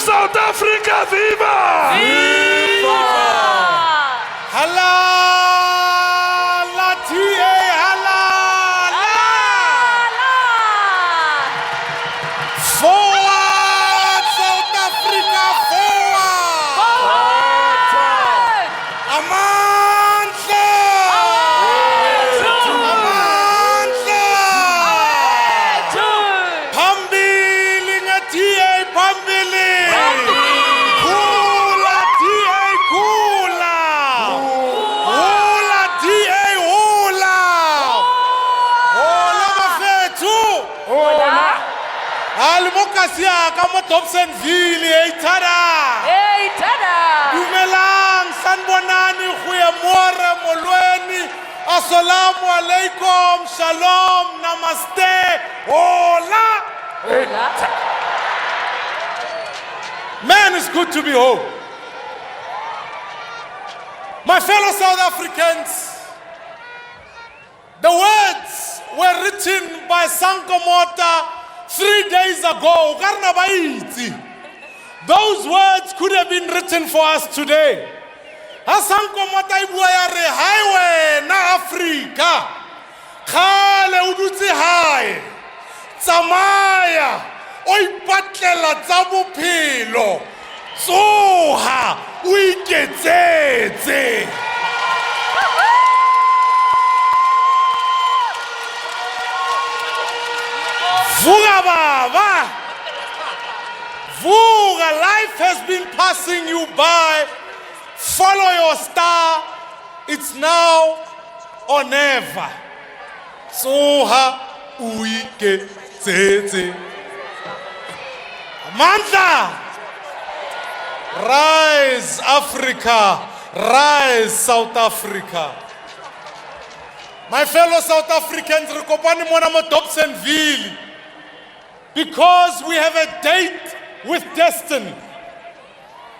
South Africa, viva! Viva! Halala TA, halala! Forward, South Africa, forward! Amandla! Amandla! Phambili nge-TA, phambili! Khula, TA, khula! Hula, TA, hula! Hola bafethu! Halimokazi yaka mo Dobsonville, hey tada! Hey, tada! Dumelang, sanibonani, goeiemôre, molweni, assalamu alaikum, shalom, namaste, hola! Man, it's good to be home. My fellow South Africans, the words were written by Sankomota 3 days ago. Karna baitsi. Those words could have been written for us today. Ha Sankomota e bua ya re highway na Africa. Khale o dutse hae. Tsamaya o ipatlela tsa bophelo. Tsoha o iketsetse. Vuga baba. Vuga, life has been passing you by. Follow your star. It's now or never. Tsoha o iketsetse. Amandla. Rise, Africa. Rise, South Africa. My fellow South Africans, re kopane mona mo Dobsonville because we have a date with destiny.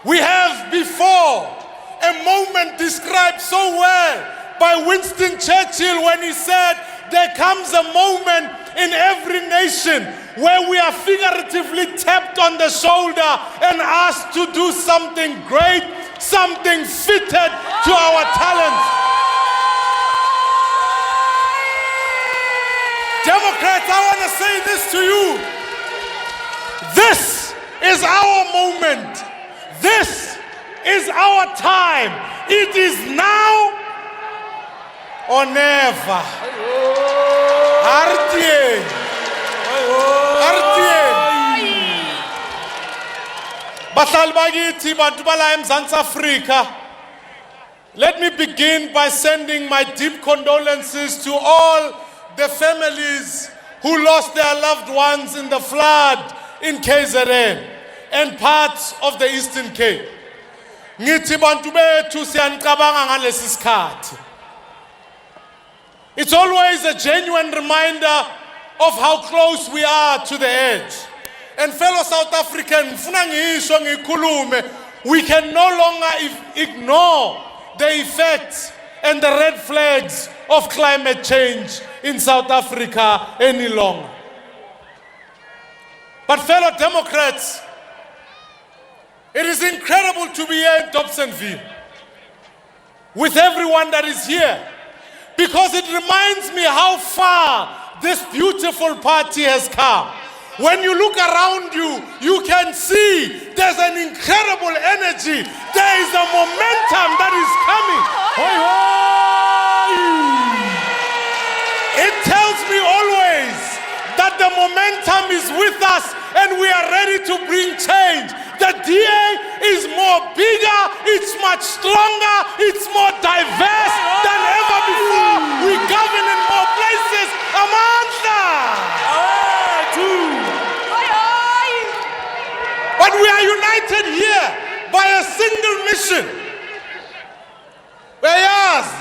We have before a moment described so well by Winston Churchill when he said, there comes a moment in every nation where we are figuratively tapped on the shoulder and asked to do something great, something fitted to our talents. Democrats, I want to say this to you. This is our moment. This is our time. It is now or never. RTA. Bahlali bakithi, bantu bala eMzantsi Afrika. Let me begin by sending my deep condolences to all the families who lost their loved ones in the flood in KZN and parts of the Eastern Cape. Ngithi bantu bethu siyanicabanga ngalesi sikhathi. It's always a genuine reminder of how close we are to the edge. And fellow South African, ngifuna ngisho ngikhulume, we can no longer ignore the effects and the red flags of climate change in South Africa any longer. But fellow Democrats, it is incredible to be here in Dobsonville with everyone that is here, because it reminds me how far this beautiful party has come. When you look around you, you can see there's an incredible energy. There is a momentum that is coming. It tells me always that the momentum is with us and we are ready to bring change. The DA is more bigger, it's much stronger, it's more diverse than ever before. We govern in more places. Amandla! But we are united here by a single mission. Yes,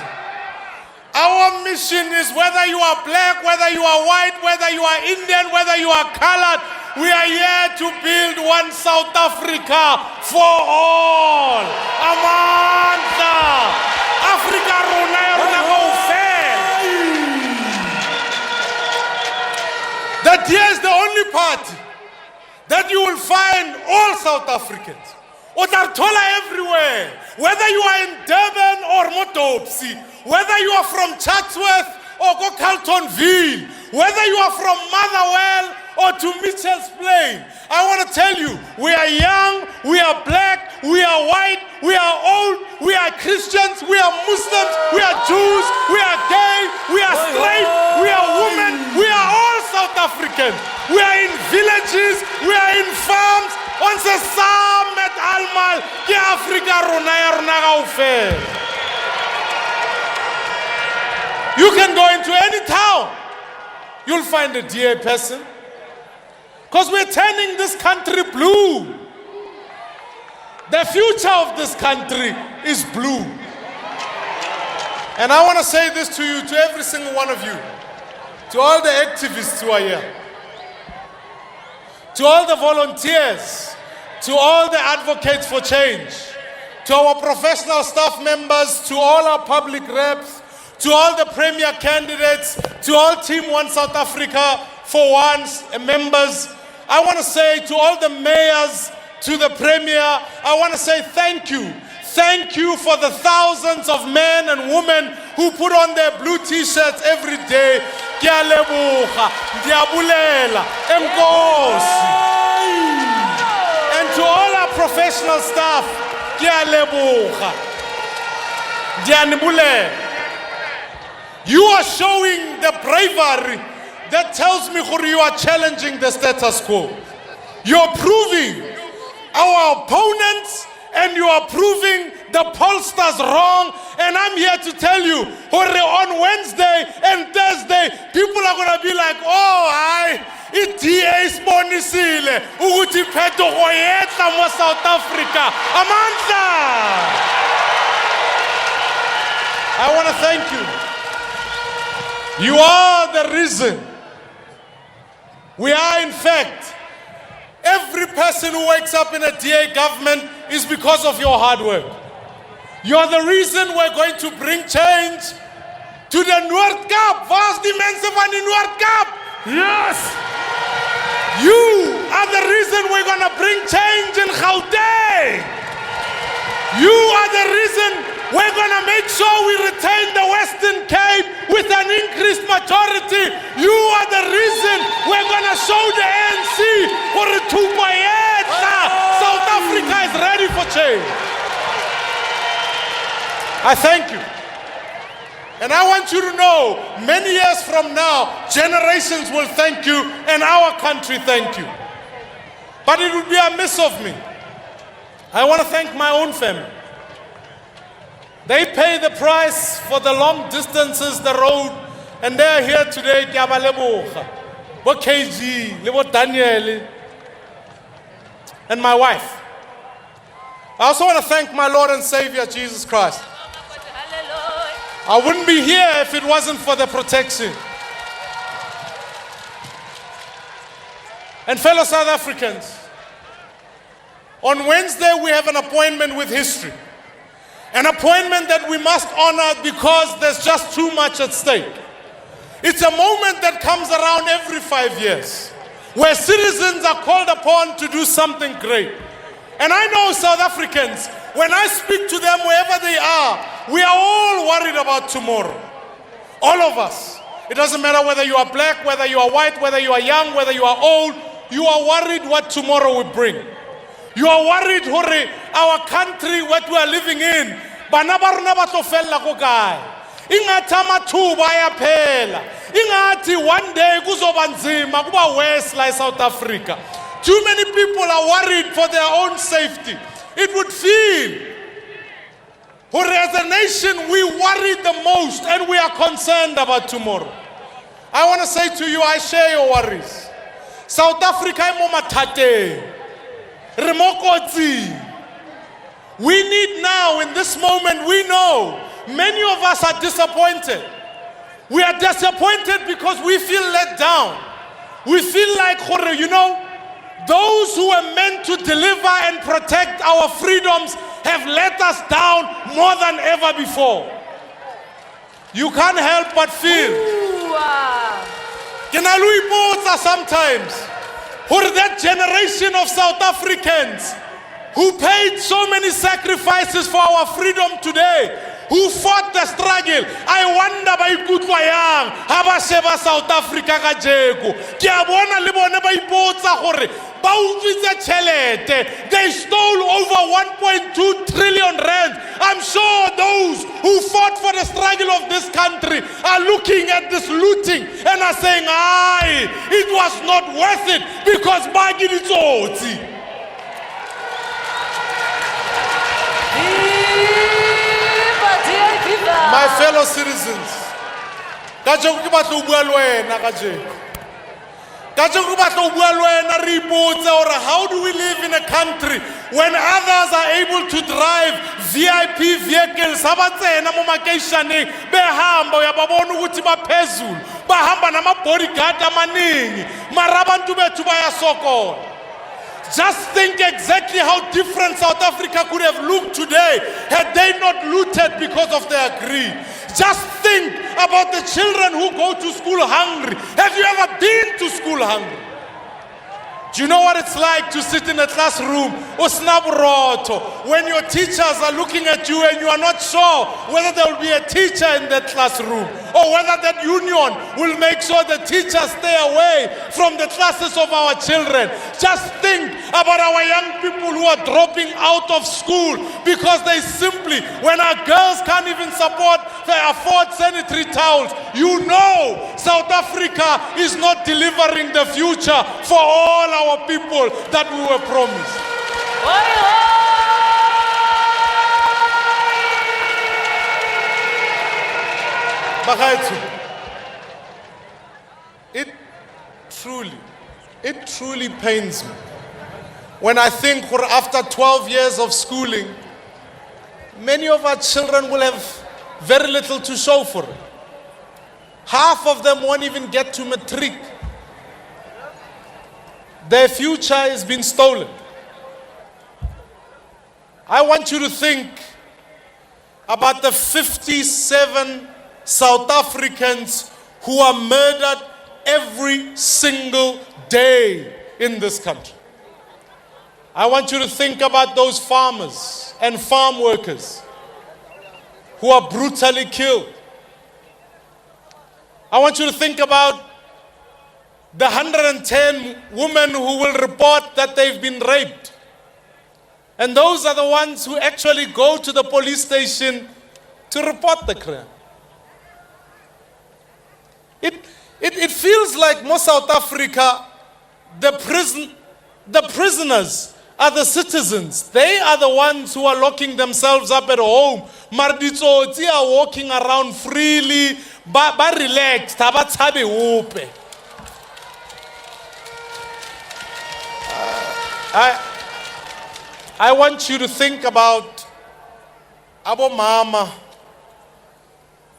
our mission is whether you are black, whether you are white, whether you are Indian, whether you are colored, we are here to build one South Africa for all. Amandla! Africa rona ya rona kaofela. The DA is the only party that you will find all South Africans. Otartola everywhere. Whether you are in Durban or Motopsi, whether you are from Chatsworth or go Carltonville, whether you are from Motherwell or to Mitchell's Plain, I want to tell you, we are young, we are black, we are white, we are old, we are Christians, we are Muslims, we are Jews, we are gay, we are straight, we are women, we are all South Africans. We are in villages, we are in farms, on se samet almal, ke Africa rona ya rona kaofela. You can go into any town, you'll find a DA person. Because we're turning this country blue. The future of this country is blue. And I want to say this to you, to every single one of you, to all the activists who are here, to all the volunteers, to all the advocates for change, to our professional staff members, to all our public reps, to all the premier candidates, to all Team One South Africa for One's members, I want to say to all the mayors, to the premier, I want to say thank you. Thank you for the thousands of men and women who put on their blue t-shirts every day. Ke a leboga, ke a bulela, enkosi. And to all our professional staff, ke a leboga, ke a nibulela. You are showing the bravery that tells me you are challenging the status quo. You're proving our opponents and you are proving the pollsters wrong. And I'm here to tell you, on Wednesday and Thursday, people are going to be like, oh, it is Bonisile, Uguti Peto Hoyeta mo South Africa. Amanda! I want to thank you. You are the reason. We are, in fact, every person who wakes up in a DA government is because of your hard work. You're the reason we're going to bring change to the North Cape. Vast immense van in North Cape. Yes! You are the reason we're going to bring change in Gauteng. You are the reason we're going to make sure we retain the Western Cape with an increased majority. You are the reason we're going to show the ANC for a 2.8. South Africa is ready for change. I thank you. And I want you to know, many years from now, generations will thank you and our country thank you. But it would be amiss of me. I want to thank my own family. They pay the price for the long distances, the road, and they are here today. What KG, what Daniel, and my wife. I also want to thank my Lord and Savior, Jesus Christ. I wouldn't be here if it wasn't for the protection. And fellow South Africans, on Wednesday we have an appointment with history. An appointment that we must honor because there's just too much at stake. It's a moment that comes around every 5 years, where citizens are called upon to do something great. And I know South Africans, when I speak to them wherever they are, we are all worried about tomorrow. All of us. It doesn't matter whether you are black, whether you are white, whether you are young, whether you are old, you are worried what tomorrow will bring. You are worried, our country, what we are living in. Ingati one day kuzoba nzima kuba worse like South Africa. Too many people are worried for their own safety. It would feel, as a nation, we worry the most and we are concerned about tomorrow. I want to say to you, I share your worries. South Africa imo mathate. Remokotsi. We need now, in this moment, we know many of us are disappointed. We are disappointed because we feel let down. We feel like, those who were meant to deliver and protect our freedoms have let us down more than ever before. You can't help but feel. Sometimes, For that generation of South Africans who paid so many sacrifices for our freedom today, who fought the struggle, I wonder ba ikutlwa yang ha ba sheba South Africa ka jeko. Ke a bona le bone ba ipotsa gore ba utswitse tšhelete. They stole over 1.2 trillion rand. I'm sure those who fought for the struggle of this country are looking at this looting and are saying, aye, it was not worth it because bagi ditsotsi. My fellow citizens, kajeko ke batla o bua le wena kajeko. Kajeko ke batla o bua le wena re ipotse gore how do we live in a country when others are able to drive VIP vehicles ha ba tsena mo makeishaneng behamba ya ba bona ukuthi ba phezulu bahamba nama bodyguard amaningi mara abantu bethu bayasokola. Just think exactly how different South Africa could have looked today had they not looted because of their greed. Just think about the children who go to school hungry. Have you ever been to school hungry? Do you know what it's like to sit in a classroom when your teachers are looking at you and you are not sure whether there will be a teacher in that classroom or whether that union will make sure the teachers stay away from the classes of our children? Just think about our young people who are dropping out of school because they simply, when our girls can't even afford sanitary towels, you know South Africa is not delivering the future for all our people that we were promised. It truly pains me when I think after 12 years of schooling, many of our children will have very little to show for it. Half of them won't even get to matric. Their future has been stolen. I want you to think about the 57 South Africans who are murdered every single day in this country. I want you to think about those farmers and farm workers who are brutally killed. I want you to think about the 110 women who will report that they've been raped. And those are the ones who actually go to the police station to report the crime. It feels like most South Africa, the prisoners are the citizens. They are the ones who are locking themselves up at home. Marditsotsi are walking around freely, ba relaxed, ba tshabe ope. I want you to think about abo mama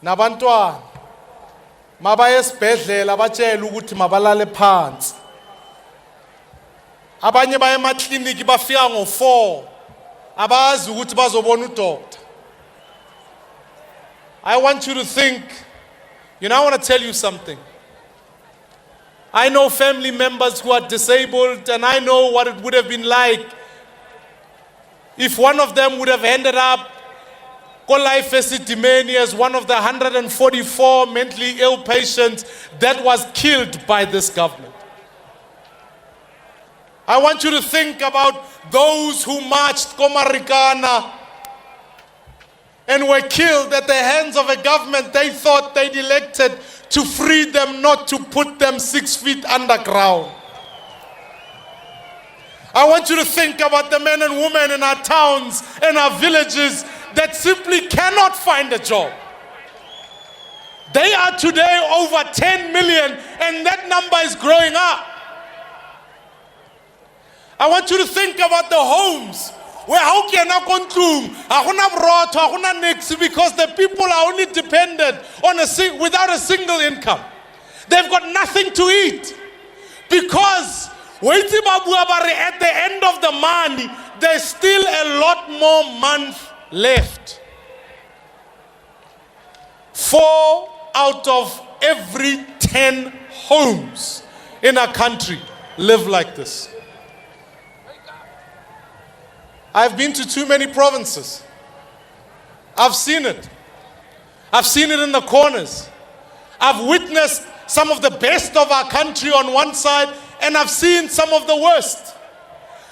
nabantwana mabaya esibhedlela batshela ukuthi mabalale phansi. Abanye baya emakliniki bafika ngo-4 abazi ukuthi bazobona udoctor. I want you to think, I want to tell you something. I know family members who are disabled, and I know what it would have been like if one of them would have ended up life as one of the 144 mentally ill patients that was killed by this government. I want you to think about those who marched Komarikana and were killed at the hands of a government they thought they'd elected to free them, not to put them 6 feet underground. I want you to think about the men and women in our towns and our villages that simply cannot find a job. They are today over 10 million, and that number is growing up. I want you to think about the homes where how can I because the people are only dependent on without a single income. They've got nothing to eat because at the end of the money, there's still a lot more month left. 4 out of every 10 homes in our country live like this. I've been to too many provinces. I've seen it. I've seen it in the corners. I've witnessed some of the best of our country on one side, and I've seen some of the worst.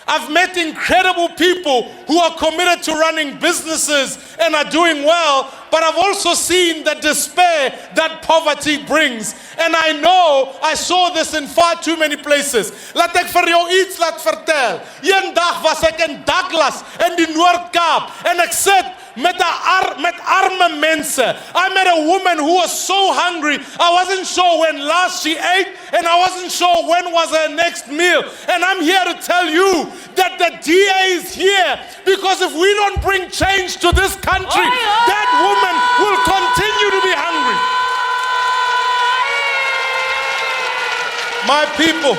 I've met incredible people who are committed to running businesses and are doing well, but I've also seen the despair that poverty brings. And I know I saw this in far too many places. Laat ek vir jou iets laat vertel. Eendag was ek in Douglas in die Noord-Kaap en ek sit met arme mense. I met a woman who was so hungry. I wasn't sure when last she ate, and I wasn't sure when was her next meal. And I'm here to tell you that the DA is here because if we don't bring change to this country, that woman will continue to be hungry. My people,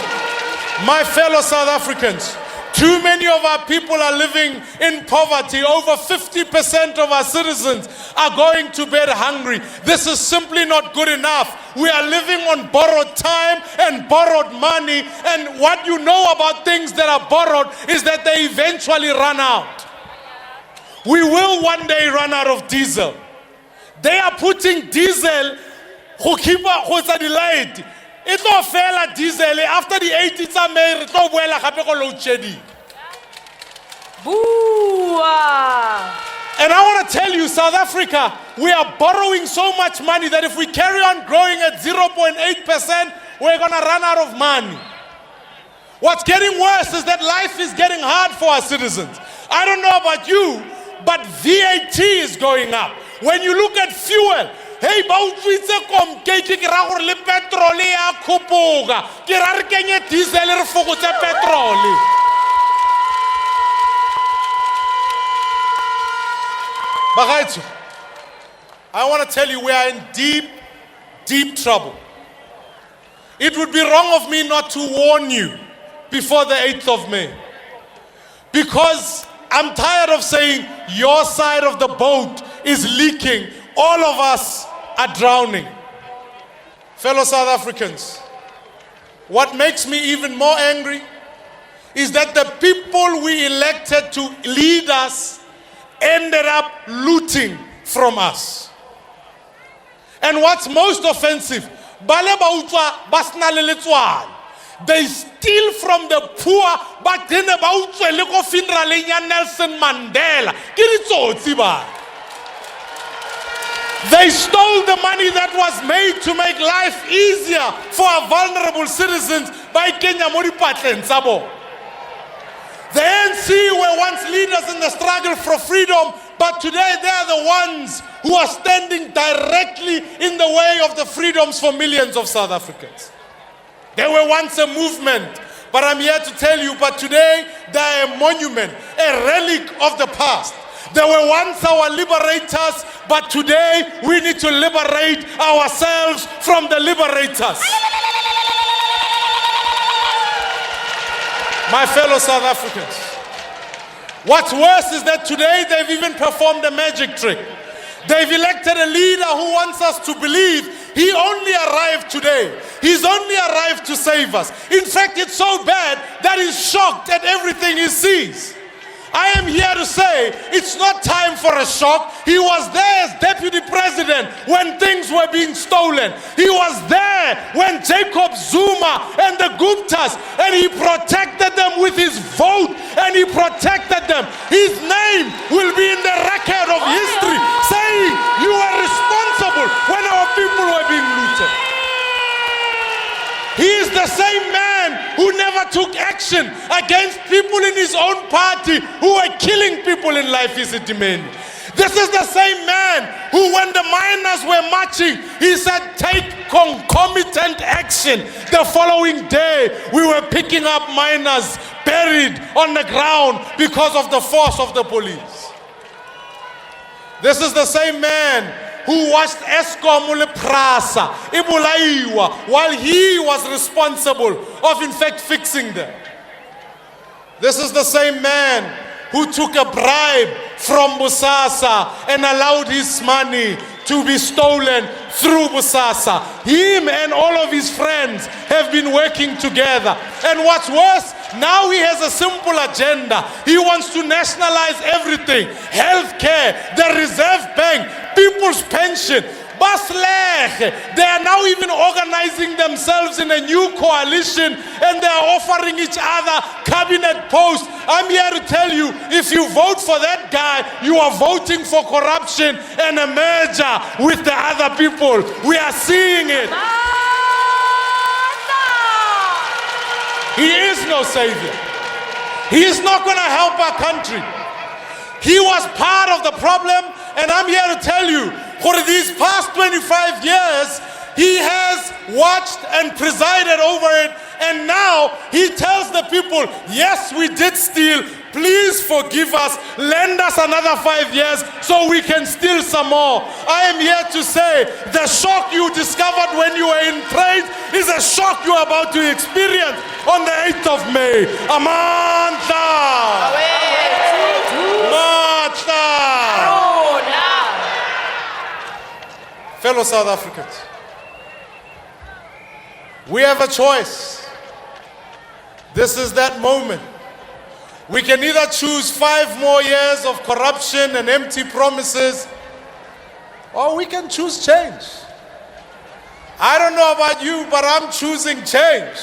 my fellow South Africans, too many of our people are living in poverty. Over 50% of our citizens are going to bed hungry. This is simply not good enough. We are living on borrowed time and borrowed money. And what you know about things that are borrowed is that they eventually run out. We will one day run out of diesel. They are putting diesel go delayed. It no fela diesel after the 80 tsa me re tlo boela gape go load shedding. And I want to tell you, South Africa, we are borrowing so much money that if we carry on growing at 0.8%, we're going to run out of money. What's getting worse is that life is getting hard for our citizens. I don't know about you, but VAT is going up. When you look at fuel, hey, ba utswitse komke ke ra gore le petrol ya khupuga ke ra re kenye diesel re fokotse petrol. Bagaitso, I want to tell you we are in deep trouble. It would be wrong of me not to warn you before the 8th of May, because I'm tired of saying your side of the boat is leaking. All of us are drowning. Fellow South Africans, what makes me even more angry is that the people we elected to lead us ended up looting from us. And what's most offensive, they steal from the poor, but then about Nelson Mandela. They stole the money that was made to make life easier for our vulnerable citizens by Kenya Mori Patlen Sabo. The ANC were once leaders in the struggle for freedom, but today they are the ones who are standing directly in the way of the freedoms for millions of South Africans. They were once a movement, but I'm here to tell you, but today they are a monument, a relic of the past. They were once our liberators, but today we need to liberate ourselves from the liberators. My fellow South Africans, what's worse is that today they've even performed a magic trick. They've elected a leader who wants us to believe he only arrived today. He's only arrived to save us. In fact, it's so bad that he's shocked at everything he sees. I am here to say it's not time for a shock. He was there as deputy president when things were being stolen. He was there when Jacob Zuma and the Guptas, and he protected them with his vote, and he protected them. His name will be in the record of history saying you were responsible when our people were being looted. He is the same man who never took action against people in his own party who were killing people in Life Isitimeni. This is the same man who, when the miners were marching, he said, take concomitant action. The following day, we were picking up miners buried on the ground because of the force of the police. This is the same man who watched Eskom Prasa ibulaiwa while he was responsible of in fact fixing them. This is the same man who took a bribe from Bosasa and allowed his money to be stolen through Busasa. Him and all of his friends have been working together. And what's worse, now he has a simple agenda. He wants to nationalize everything. Healthcare, the Reserve Bank, people's pension. Baslech, they are now even organizing themselves in a new coalition and they are offering each other cabinet posts. I'm here to tell you, if you vote for that guy, you are voting for corruption and a merger with the other people. We are seeing it. He is no savior. He is not going to help our country. He was part of the problem, and I'm here to tell you, for these past 25 years, he has watched and presided over it, and now he tells the people, yes, we did steal, please forgive us, lend us another 5 years so we can steal some more. I am here to say, the shock you discovered when you were in trade is a shock you are about to experience on the 8th of May. Amandla! Matla! Fellow South Africans, we have a choice. This is that moment. We can either choose 5 more years of corruption and empty promises, or we can choose change. I don't know about you, but I'm choosing change.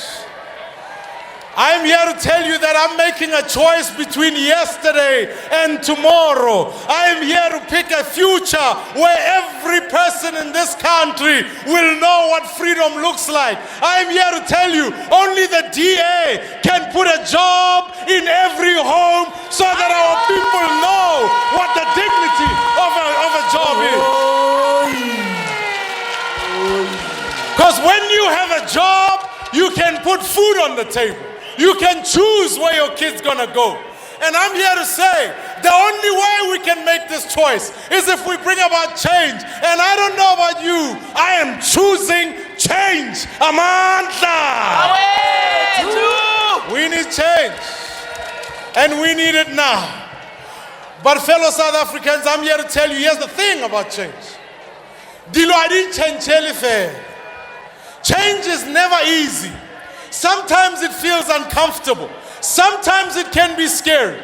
I'm here to tell you that I'm making a choice between yesterday and tomorrow. I am here to pick a future where every person in this country will know what freedom looks like. I am here to tell you, only the DA can put a job in every home so that our people know what the dignity of a job is. Because when you have a job, you can put food on the table. You can choose where your kid's gonna go. And I'm here to say, the only way we can make this choice is if we bring about change. And I don't know about you, I am choosing change. Amandla! We need change. And we need it now. But fellow South Africans, I'm here to tell you, here's the thing about change. Change is never easy. Sometimes it feels uncomfortable. Sometimes it can be scary.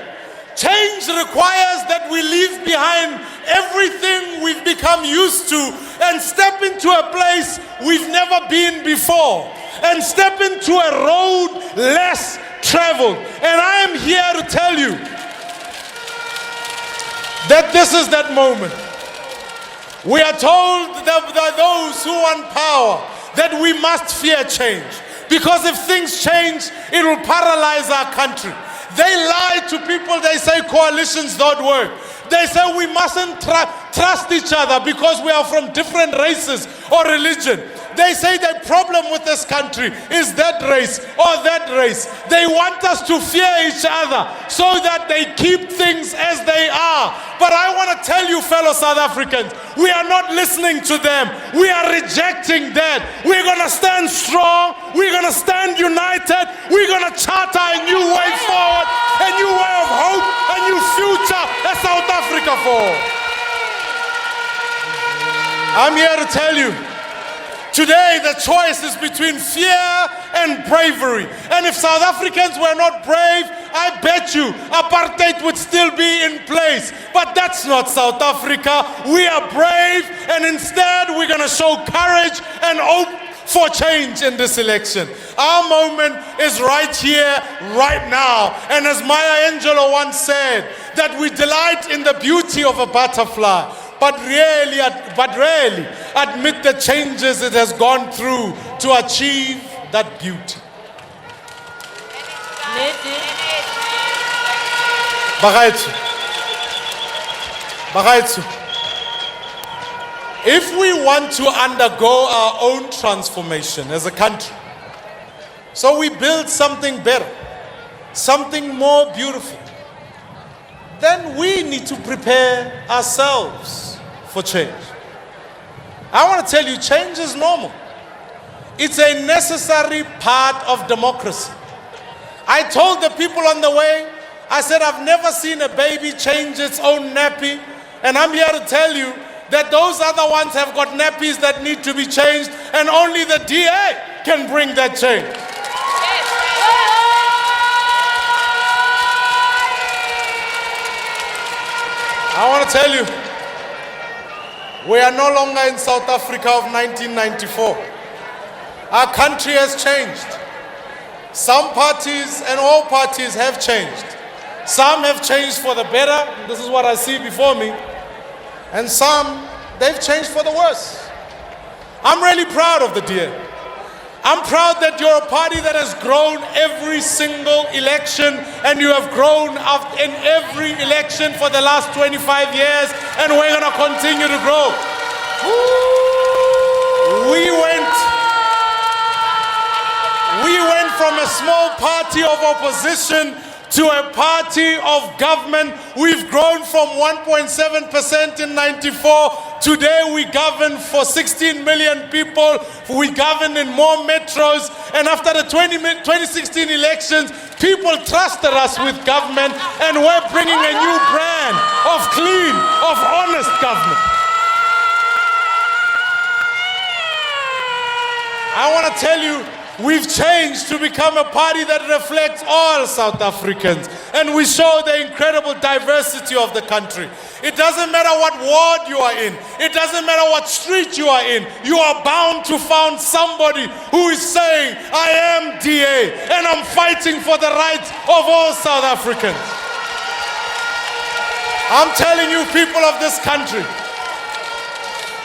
Change requires that we leave behind everything we've become used to and step into a place we've never been before and step into a road less traveled. And I am here to tell you that this is that moment. We are told that those who want power that we must fear change. Because if things change, it will paralyze our country. They lie to people, they say coalitions don't work. They say we mustn't trust each other because we are from different races or religion. They say the problem with this country is that race or that race. They want us to fear each other so that they keep things as they are. But I want to tell you, fellow South Africans, we are not listening to them. We are rejecting that. We're going to stand strong. We're going to stand united. We're going to charter a new way forward, a new way of hope, a new future as South Africa for. I'm here to tell you, today the choice is between fear and bravery. And if South Africans were not brave, I bet you apartheid would still be in place. But that's not South Africa. We are brave, and instead we're going to show courage and hope for change in this election. Our moment is right here, right now. And as Maya Angelou once said, that we delight in the beauty of a butterfly, but rarely admit the changes it has gone through to achieve that beauty. Bagaitsu, if we want to undergo our own transformation as a country, so we build something better, something more beautiful, then we need to prepare ourselves for change. I want to tell you, change is normal. It's a necessary part of democracy. I told the people on the way, I said, I've never seen a baby change its own nappy. And I'm here to tell you that those other ones have got nappies that need to be changed, and only the DA can bring that change. I want to tell you, we are no longer in South Africa of 1994. Our country has changed. Some parties and all parties have changed. Some have changed for the better. This is what I see before me. And some, they've changed for the worse. I'm really proud of the DA. I'm proud that you're a party that has grown every single election, and you have grown up in every election for the last 25 years, and we're going to continue to grow. We went from a small party of opposition to a party of government. We've grown from 1.7% in 94. Today we govern for 16 million people. We govern in more metros. And after the 2016 elections, people trusted us with government, and we're bringing a new brand of clean, of honest government. I want to tell you, we've changed to become a party that reflects all South Africans, and we show the incredible diversity of the country. It doesn't matter what ward you are in. It doesn't matter what street you are in. You are bound to find somebody who is saying, I am DA, and I'm fighting for the rights of all South Africans. I'm telling you, people of this country,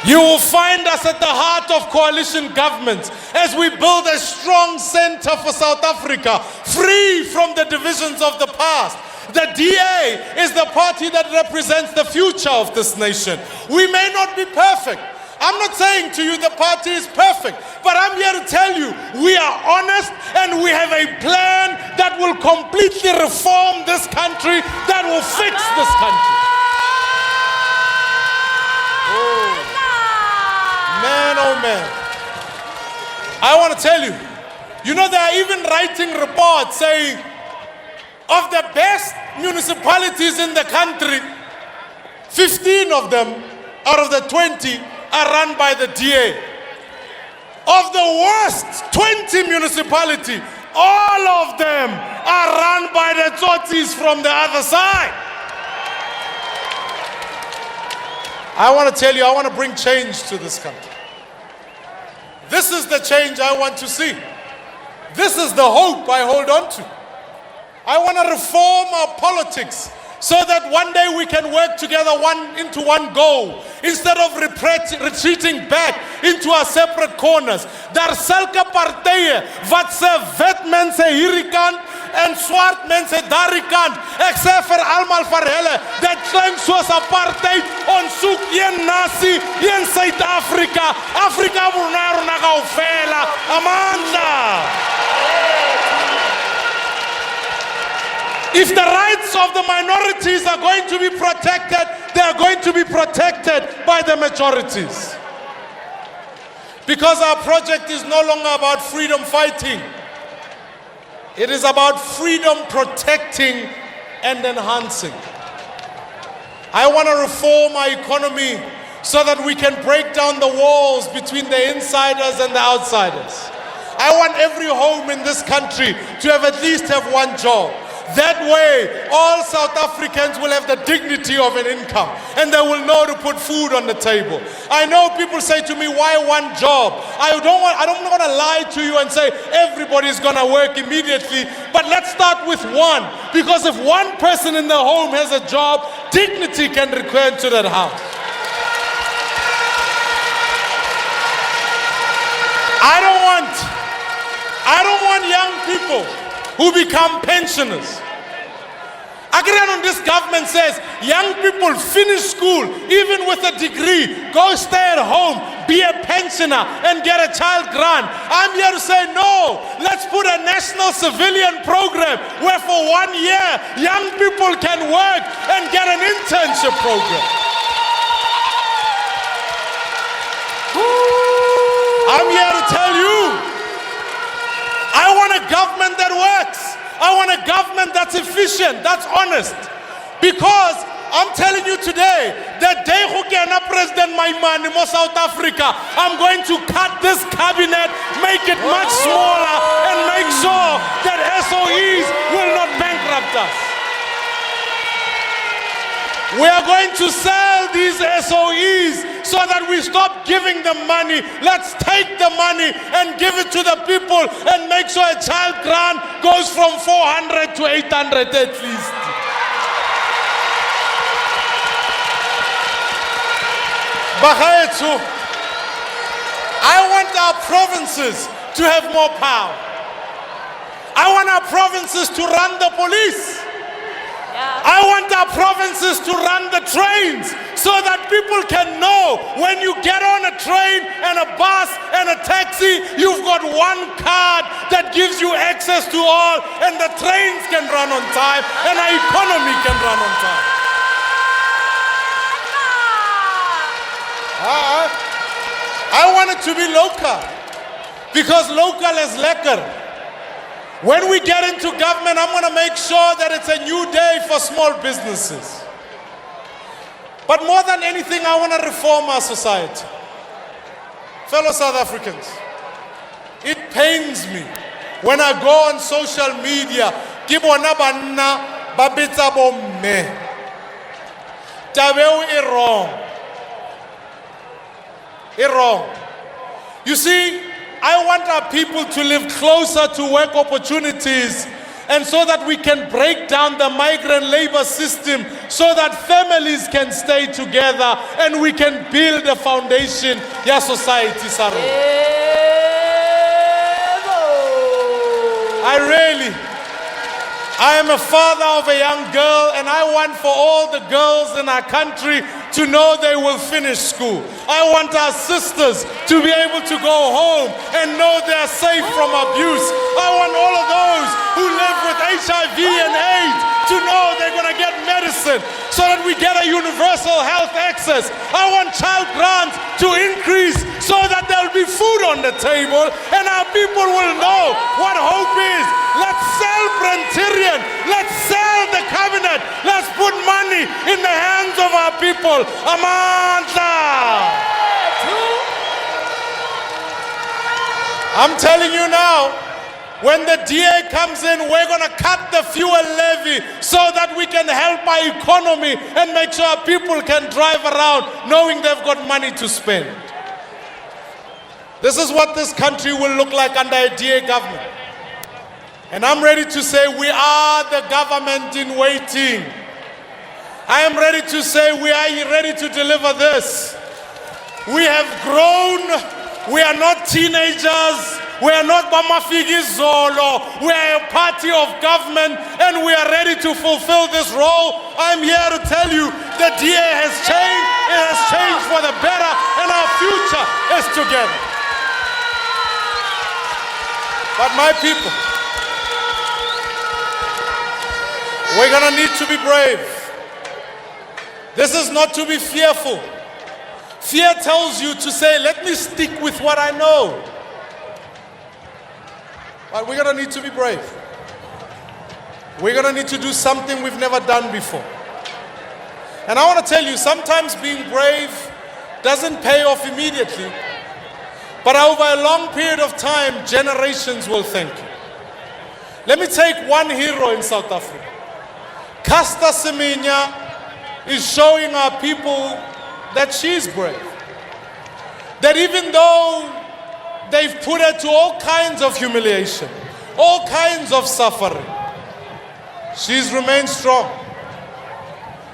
you will find us at the heart of coalition governments as we build a strong center for South Africa, free from the divisions of the past. The DA is the party that represents the future of this nation. We may not be perfect. I'm not saying to you the party is perfect, but I'm here to tell you we are honest, and we have a plan that will completely reform this country, that will fix this country. Man, oh man. I want to tell you, you know, they are even writing reports saying of the best municipalities in the country, 15 of them out of the 20 are run by the DA. Of the worst 20 municipalities, all of them are run by the Tsotsis from the other side. I want to tell you, I want to bring change to this country. This is the change I want to see. This is the hope I hold on to. I want to reform our politics so that one day we can work together into one goal, instead of retreating back into our separate corners. Daar sulke partye wat se wit mense hierdie kant en swart mense daardie kant. Ek sê vir almal vir hulle, dit klink soos apartheid. Ons soek een nasie, een Suid-Afrika. Afrika rona kaofela. Amandla. If the rights of the minorities are going to be protected, they are going to be protected by the majorities. Because our project is no longer about freedom fighting. It is about freedom protecting and enhancing. I want to reform our economy so that we can break down the walls between the insiders and the outsiders. I want every home in this country to at least have one job. That way, all South Africans will have the dignity of an income, and they will know to put food on the table. I know people say to me, why one job? I don't want to lie to you and say everybody's going to work immediately, but let's start with one. Because if one person in the home has a job, dignity can return to that house. I don't want young people who become pensioners. Again, on this government says young people finish school, even with a degree, go stay at home, be a pensioner, and get a child grant. I'm here to say no. Let's put a national civilian program where for 1 year young people can work and get an internship program. I'm here to tell you, I want a government that works. I want a government that's efficient, that's honest. Because I'm telling you today, the day President Maimane in South Africa, I'm going to cut this cabinet, make it much smaller, and make sure that SOEs will not bankrupt us. We are going to sell these SOEs so that we stop giving them money. Let's take the money and give it to the people and make sure a child grant goes from 400 to 800 at least. Bagaethu, I want our provinces to have more power. I want our provinces to run the police. I want our provinces to run the trains so that people can know when you get on a train and a bus and a taxi, you've got one card that gives you access to all, and the trains can run on time and our economy can run on time. I want it to be local, because local is lekker. When we get into government, I'm going to make sure that it's a new day for small businesses. But more than anything, I want to reform our society. Fellow South Africans, it pains me when I go on social media, ke bona banna ba betsa bomme. Tabeo e wrong. It's wrong. You see, I want our people to live closer to work opportunities, and so that we can break down the migrant labor system so that families can stay together and we can build a foundation ya society saro. I am a father of a young girl, and I want for all the girls in our country to know they will finish school. I want our sisters to be able to go home and know they are safe from abuse. I want all of those who live with HIV and AIDS to know they're going to get medicine so that we get a universal health access. I want child grants to increase so that there'll be food on the table and our people will know what hope is. Let's sell Brentirian. Let's sell the cabinet. Let's put money in the hands of our people. Amandla. I'm telling you now, when the DA comes in, we're going to cut the fuel levy so that we can help our economy and make sure our people can drive around knowing they've got money to spend. This is what this country will look like under a DA government. And I'm ready to say we are the government in waiting. I am ready to say we are ready to deliver this. We have grown. We are not teenagers. We are not Bamafigi Zolo. We are a party of government, and we are ready to fulfill this role. I'm here to tell you the DA has changed. It has changed for the better, and our future is together. But my people, we're going to need to be brave. This is not to be fearful. Fear tells you to say, let me stick with what I know. But we're going to need to be brave. We're going to need to do something we've never done before. And I want to tell you, sometimes being brave doesn't pay off immediately. But over a long period of time, generations will thank you. Let me take one hero in South Africa. Caster Semenya is showing our people that she's brave. That even though they've put her to all kinds of humiliation, all kinds of suffering, she's remained strong.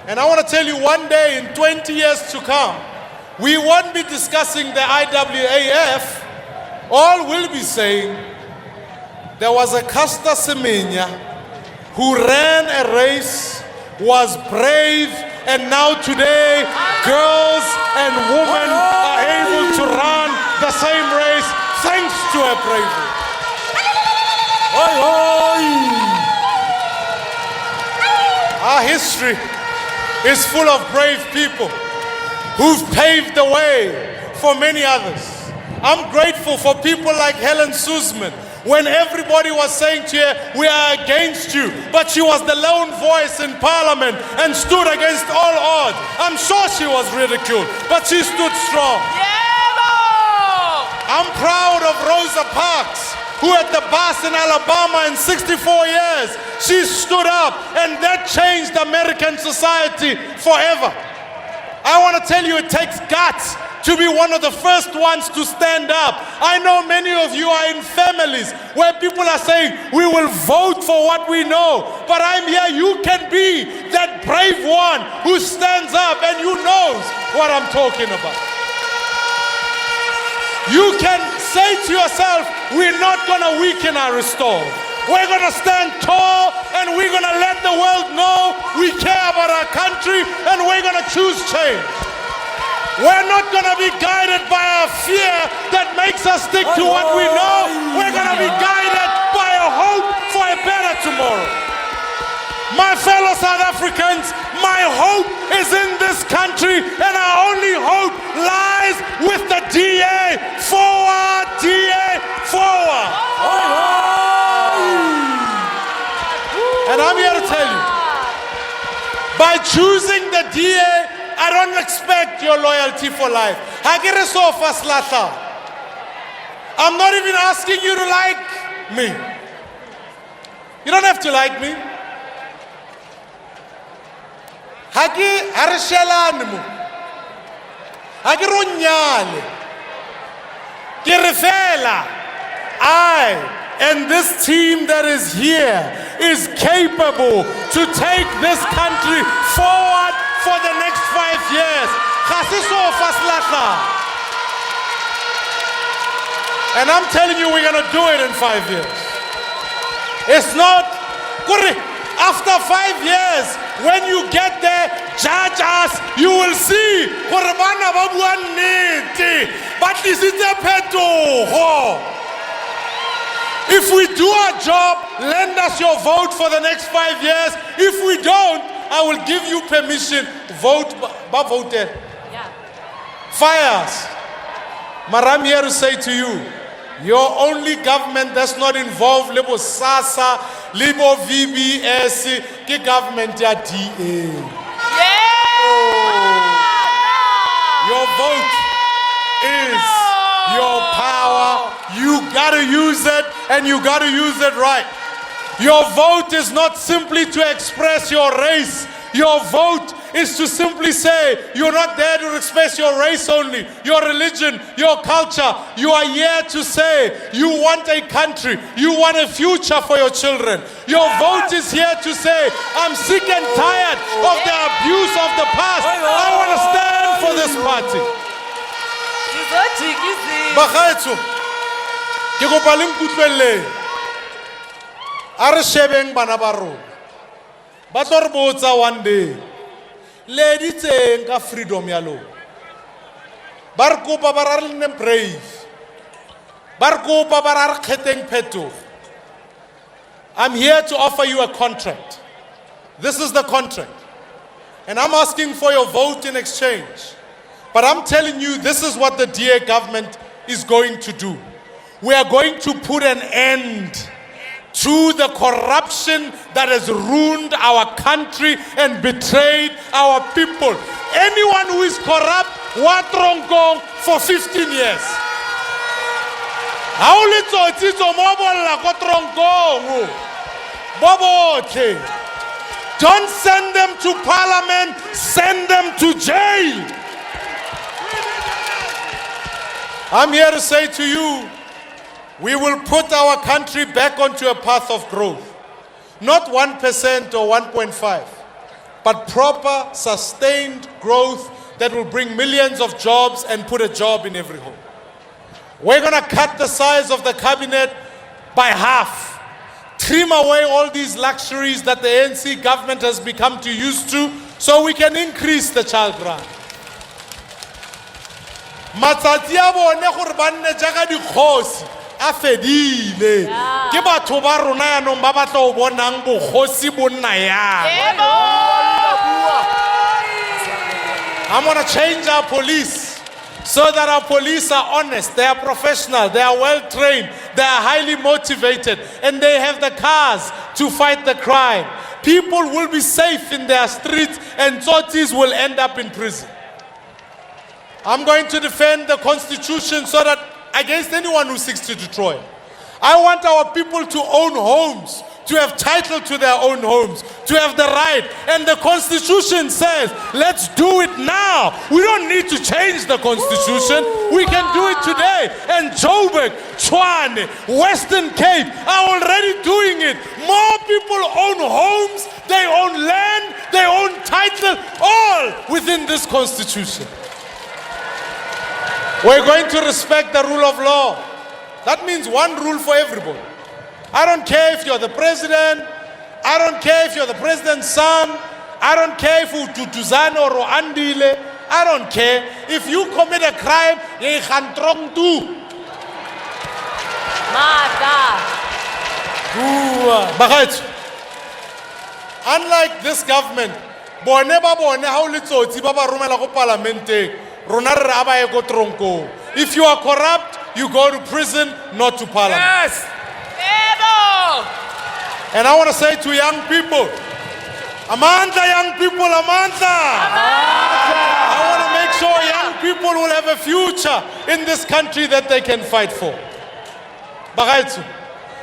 And I want to tell you, one day in 20 years to come, we won't be discussing the IWAF. All we'll be saying, there was a Caster Semenya who ran a race, was brave, and now today, girls and women are able to run the same race thanks to her bravery. Oi, oi. Our history is full of brave people who've paved the way for many others. I'm grateful for people like Helen Suzman, when everybody was saying to her, we are against you. But she was the lone voice in parliament and stood against all odds. I'm sure she was ridiculed, but she stood strong. I'm proud of Rosa Parks, who at the bus in Alabama in 64 years, she stood up, and that changed American society forever. I want to tell you, it takes guts to be one of the first ones to stand up. I know many of you are in families where people are saying, we will vote for what we know. But I'm here, you can be that brave one who stands up and who knows what I'm talking about. You can say to yourself, we're not going to weaken our resolve. We're going to stand tall, and we're going to let the world know we care about our country, and we're going to choose change. We're not going to be guided by a fear that makes us stick to what we know. We're going to be guided by a hope for a better tomorrow. My fellow South Africans, my hope is in this country, and our only hope lies with the DA. Forward, DA, forward. And I'm here to tell you, by choosing the DA, I don't expect your loyalty for life. I'm not even asking you to like me. You don't have to like me. I and this team that is here is capable to take this country forward for the next 5 years. And I'm telling you, we're going to do it in 5 years. It's not, after 5 years, when you get there, judge us, you will see. If we do our job, lend us your vote for the next 5 years. If we don't, I will give you permission. Vote, vote. Fire us. But I'm here to say to you, your only government that's not involved, Libo Sasa, Libo VBS, the government ya DA. Your vote is your power. You gotta use it, and you gotta use it right. Your vote is not simply to express your race. Your vote is to simply say, you're not there to express your race only, your religion, your culture. You are here to say, you want a country, you want a future for your children. Your vote is here to say, I'm sick and tired of the abuse of the past. I want to stand for this party. Bagaetso, ke kopa le nkutlwelle. A re shebeng bana ba rona. Ba tlo re botsa one day. Le ditseng ka freedom ya lona. Ba re kopa ba ra re nne brave. Ba re kopa ba ra re kgetheng phetogo. I'm here to offer you a contract. This is the contract. And I'm asking for your vote in exchange. But I'm telling you, this is what the DA government is going to do. We are going to put an end to the corruption that has ruined our country and betrayed our people. Anyone who is corrupt, watrongong for 15 years. Don't send them to parliament, send them to jail. I'm here to say to you, we will put our country back onto a path of growth. Not 1% or 1.5, but proper, sustained growth that will bring millions of jobs and put a job in every home. We're going to cut the size of the cabinet by half. Trim away all these luxuries that the ANC government has become too used to, so we can increase the child grant. Matsatsi a bone gore ba nne jaaka dikgosi a fedile ke batho ba rona yanong ba batla go bonang bogosi bo nna yang. I'm going to change our police so that our police are honest, they are professional, they are well trained, they are highly motivated, and they have the cars to fight the crime. People will be safe in their streets, and tsotis will end up in prison. I'm going to defend the Constitution so that against anyone who seeks to destroy it. I want our people to own homes, to have title to their own homes, to have the right. And the Constitution says, let's do it now. We don't need to change the Constitution. We can do it today. And Joburg, Tshwane, Western Cape are already doing it. More people own homes, they own land, they own title, all within this Constitution. We're going to respect the rule of law. That means one rule for everybody. I don't care if you're the president. I don't care if you're the president's son. I don't care if you're Tutuzano or Andile. I don't care. If you commit a crime, you can throw too. Unlike this government, if you are corrupt, you go to prison, not to parliament. Yes. And I want to say to young people, Amanda, young people, Amanda. I want to make sure young people will have a future in this country that they can fight for.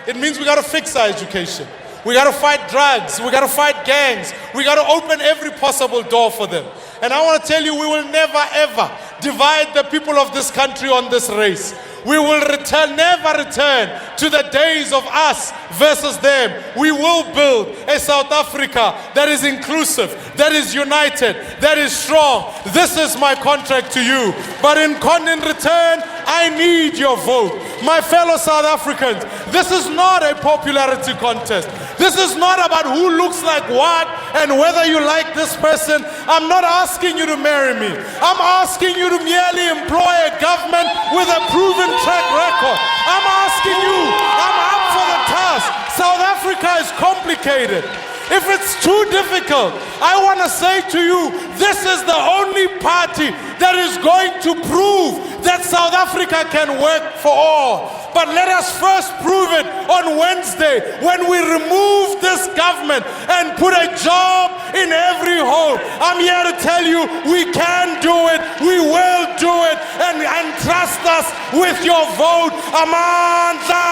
It means we got to fix our education. We got to fight drugs. We got to fight gangs. We got to open every possible door for them. And I want to tell you, we will never ever divide the people of this country on this race. We will never return to the days of us versus them. We will build a South Africa that is inclusive, that is united, that is strong. This is my contract to you. But in return, I need your vote. My fellow South Africans, this is not a popularity contest. This is not about who looks like what and whether you like this person. I'm not asking you to marry me. I'm asking you to merely employ a government with a proven track record. I'm asking you, I'm up for the task. South Africa is complicated. If it's too difficult, I want to say to you, this is the only party that is going to prove that South Africa can work for all. But let us first prove it on Wednesday when we remove this government and put a job in every home. I'm here to tell you, we can do it, we will do it, and trust us with your vote. Amanda!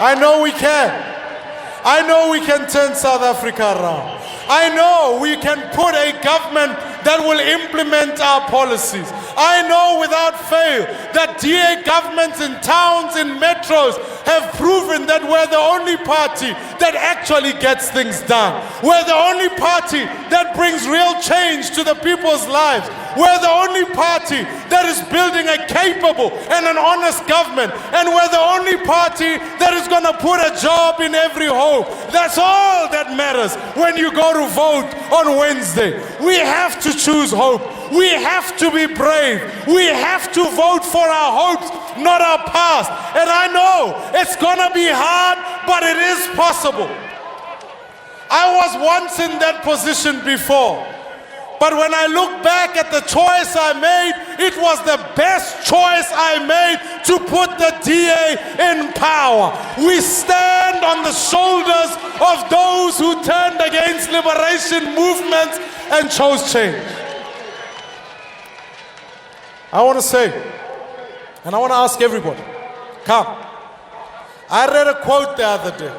I know we can. I know we can turn South Africa around. I know we can put a government that will implement our policies. I know without fail that DA governments in towns, in metros, have proven that we're the only party that actually gets things done. We're the only party that brings real change to the people's lives. We're the only party that is building a capable and an honest government. And we're the only party that is going to put a job in every home. That's all that matters when you go to vote on Wednesday. We have to choose hope. We have to be brave. We have to vote for our hopes, not our past. And I know it's going to be hard, but it is possible. I was once in that position before. But when I look back at the choice I made, it was the best choice I made to put the DA in power. We stand on the shoulders of those who turned against liberation movements and chose change. I want to say, and I want to ask everybody, come. I read a quote the other day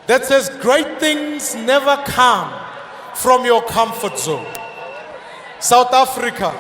that says, great things never come from your comfort zone. South Africa,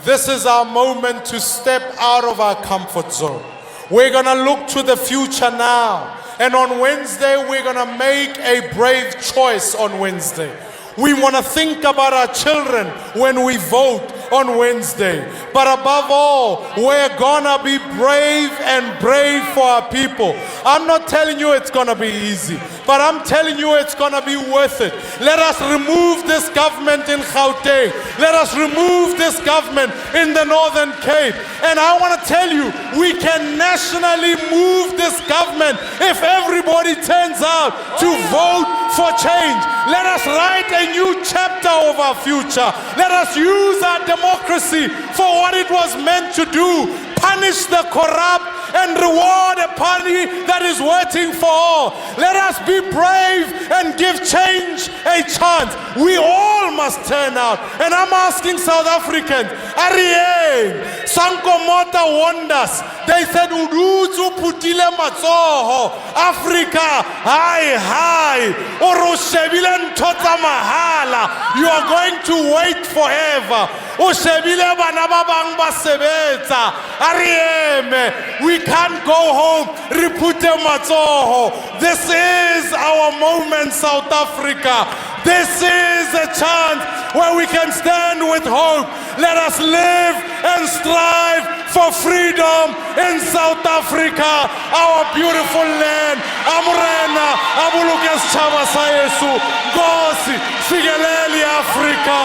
this is our moment to step out of our comfort zone. We're going to look to the future now. And on Wednesday, we're going to make a brave choice on Wednesday. We want to think about our children when we vote on Wednesday. But above all, we're gonna be brave and brave for our people. I'm not telling you it's gonna be easy, but I'm telling you it's gonna be worth it. Let us remove this government in Gauteng. Let us remove this government in the Northern Cape. And I want to tell you, we can nationally move this government if everybody turns out to vote for change. Let us write a new chapter of our future. Let us use our democracy for what it was meant to do. Punish the corrupt and reward a party that is working for all. Let us be brave and give change a chance. We all must turn out. And I'm asking South Africans, Arieng, Sankomota wonders. They said, Uduzu putile matsoho, Africa, hi, Oroshebilen tota mahala. You are going to wait forever. Oshebile bana ba bang ba sebetsa. Arieme, we can't go home. Ripute matsoho. This is our moment, South Africa. This is a chance where we can stand with hope. Let us live and strive for freedom in South Africa, our beautiful land. Amrena, Abulukes Chavasa Yesu, Gosi, Sigeleli Africa,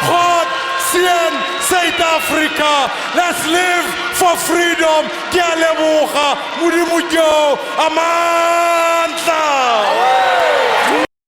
Hot, Sien, South Africa. Let's live for freedom. Kialebucha, Mudimujo, Aman.